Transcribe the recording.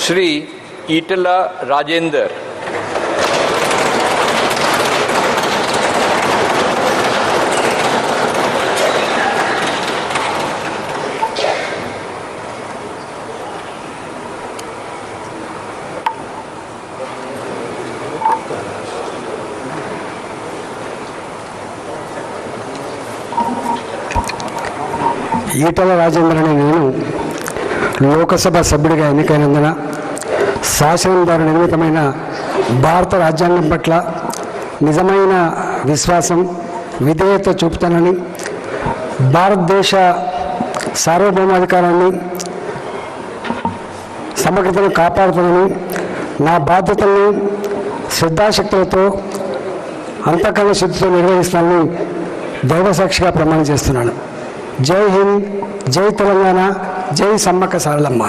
श्री ईटला राजेंदर, ఈటల రాజేంద్రని నేను లోకసభ సభ్యుడిగా ఎన్నికైనందున శాసనం ద్వారా నిర్మితమైన భారత రాజ్యాంగం పట్ల నిజమైన విశ్వాసం విధేయత చూపుతానని, భారతదేశ సార్వభౌమాధికారాన్ని సమగ్రతను కాపాడుతానని, నా బాధ్యతలను శ్రద్ధాశక్తులతో అంతఃకరణ శుద్ధితో నిర్వహిస్తానని దైవసాక్షిగా ప్రమాణం చేస్తున్నాను. జై హింద్, జై తెలంగాణ, జై సమ్మక్క సారలమ్మ.